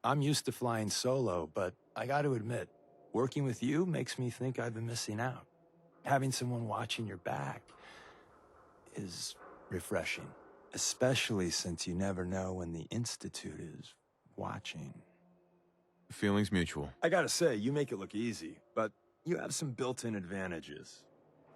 I'm used to flying solo, but I gotta admit, working with you makes me think I've been missing out. Having someone watching your back is refreshing, especially since you never know when the Institute is watching. Feelings mutual. I gotta say, you make it look easy, but you have some built-in advantages.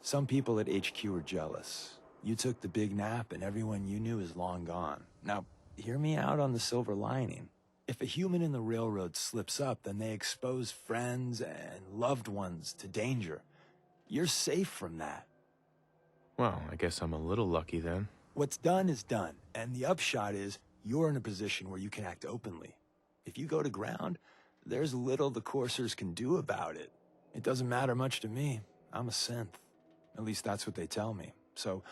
Some people at HQ are jealous. You took the big nap and everyone you knew is long gone. Now, hear me out on the silver lining. If a human in the railroad slips up, then they expose friends and loved ones to danger. You're safe from that. Well, I guess I'm a little lucky then. What's done is done, and the upshot is you're in a position where you can act openly. If you go to ground, there's little the coursers can do about it. It doesn't matter much to me. I'm a synth. At least that's what they tell me. So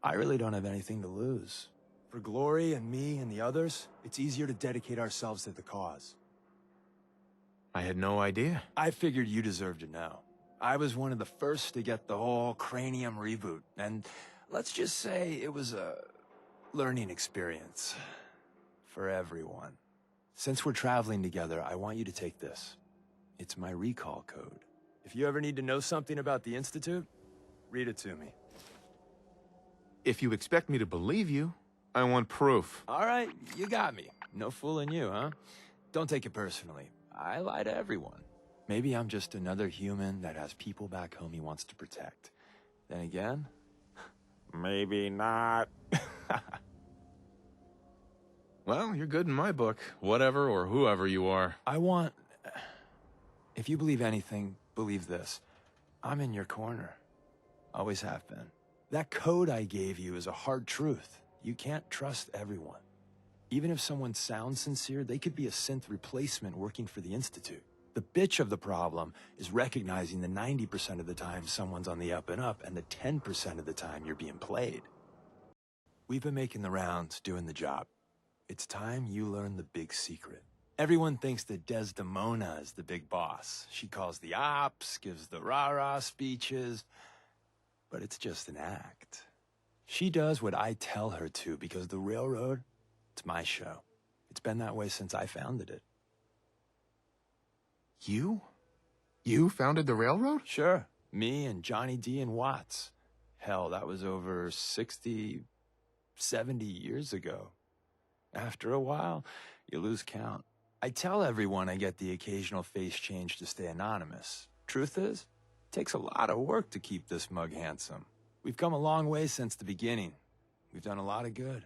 I really don't have anything to lose. For Glory and me and the others, it's easier to dedicate ourselves to the cause. I had no idea. I figured you deserved to know. I was one of the first to get the whole cranium reboot, and let's just say it was a learning experience for everyone. Since we're traveling together, I want you to take this. It's my recall code. If you ever need to know something about the Institute, read it to me. If you expect me to believe you, I want proof. All right, you got me. No fooling you, huh? Don't take it personally. I lie to everyone. Maybe I'm just another human that has people back home he wants to protect. Then again, maybe not. Well, you're good in my book. Whatever or whoever you are. If you believe anything, believe this. I'm in your corner. Always have been. That code I gave you is a hard truth. You can't trust everyone. Even if someone sounds sincere, they could be a synth replacement working for the Institute. The bitch of the problem is recognizing the 90% of the time someone's on the up and up and the 10% of the time you're being played. We've been making the rounds, doing the job. It's time you learn the big secret. Everyone thinks that Desdemona is the big boss. She calls the ops, gives the rah-rah speeches, but it's just an act. She does what I tell her to because the railroad, it's my show. It's been that way since I founded it. You? You founded the railroad? Sure. Me and Johnny D and Watts. Hell, that was over 60, 70 years ago. After a while, you lose count. I tell everyone I get the occasional face change to stay anonymous. Truth is, it takes a lot of work to keep this mug handsome. We've come a long way since the beginning. We've done a lot of good.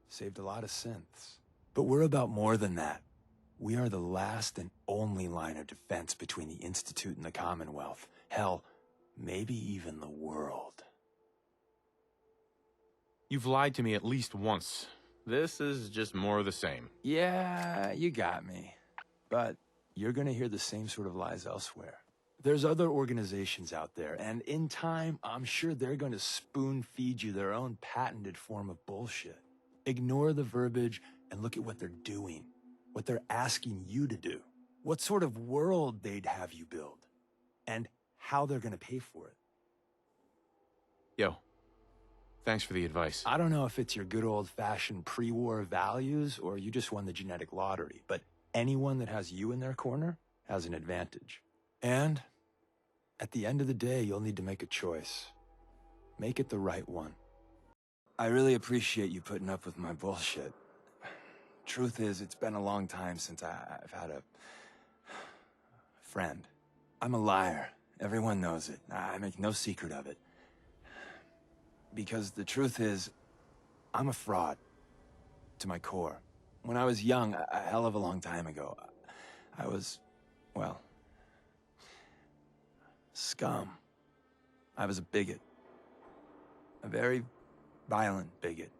Saved a lot of synths. But we're about more than that. We are the last and only line of defense between the Institute and the Commonwealth. Hell, maybe even the world. You've lied to me at least once. This is just more of the same. Yeah, you got me. But you're gonna hear the same sort of lies elsewhere. There's other organizations out there, and in time, I'm sure they're gonna spoon-feed you their own patented form of bullshit. Ignore the verbiage and look at what they're doing. What they're asking you to do, what sort of world they'd have you build, and how they're gonna pay for it. Yo, thanks for the advice. I don't know if it's your good old-fashioned pre-war values or you just won the genetic lottery, but anyone that has you in their corner has an advantage. And at the end of the day, you'll need to make a choice. Make it the right one. I really appreciate you putting up with my bullshit. Truth is, it's been a long time since I've had a friend. I'm a liar. Everyone knows it. I make no secret of it. Because the truth is, I'm a fraud. To my core. When I was young, a hell of a long time ago, I was, well, scum. I was a bigot. A very violent bigot.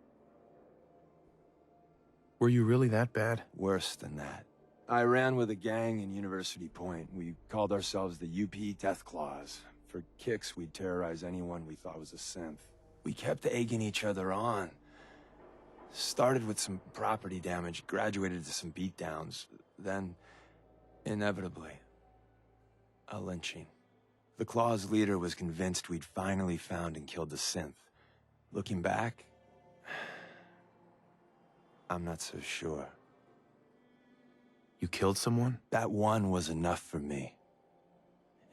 Were you really that bad? Worse than that. I ran with a gang in University Point. We called ourselves the UP Death Claws. For kicks, we'd terrorize anyone we thought was a synth. We kept egging each other on. Started with some property damage, graduated to some beatdowns, then, inevitably, a lynching. The Claws' leader was convinced we'd finally found and killed the synth. Looking back, I'm not so sure. You killed someone? That one was enough for me.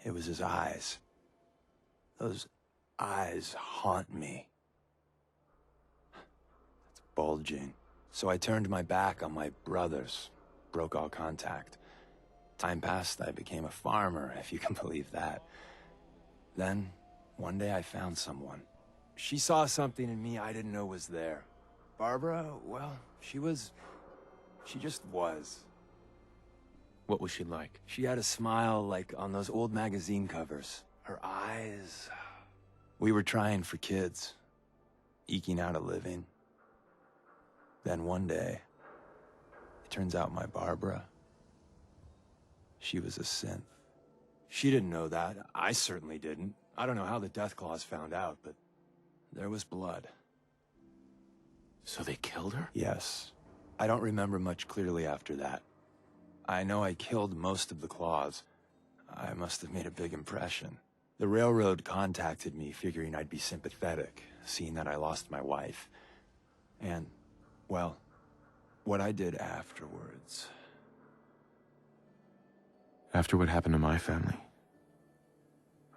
It was his eyes. Those eyes haunt me. It's bulging. So I turned my back on my brothers, broke all contact. Time passed, I became a farmer, if you can believe that. Then, one day I found someone. She saw something in me I didn't know was there. Barbara, well, she just was. What was she like? She had a smile like on those old magazine covers. Her eyes... We were trying for kids, eking out a living. Then one day, it turns out my Barbara, she was a synth. She didn't know that. I certainly didn't. I don't know how the Death Claws found out, but there was blood. So they killed her? Yes. I don't remember much clearly after that. I know I killed most of the Claws. I must have made a big impression. The railroad contacted me figuring I'd be sympathetic, seeing that I lost my wife. And, well, what I did afterwards... After what happened to my family,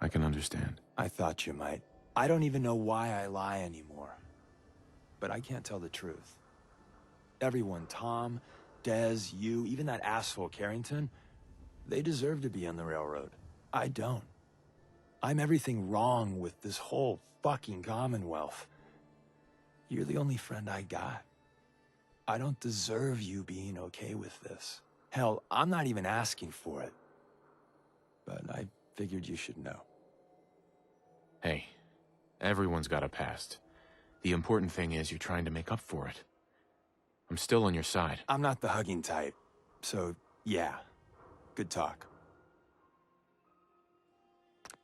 I can understand. I thought you might. I don't even know why I lie anymore. But I can't tell the truth. Everyone, Tom, Dez, you, even that asshole Carrington, they deserve to be on the railroad. I don't. I'm everything wrong with this whole fucking Commonwealth. You're the only friend I got. I don't deserve you being okay with this. Hell, I'm not even asking for it. But I figured you should know. Hey, everyone's got a past. The important thing is you're trying to make up for it. I'm still on your side. I'm not the hugging type, so yeah, good talk.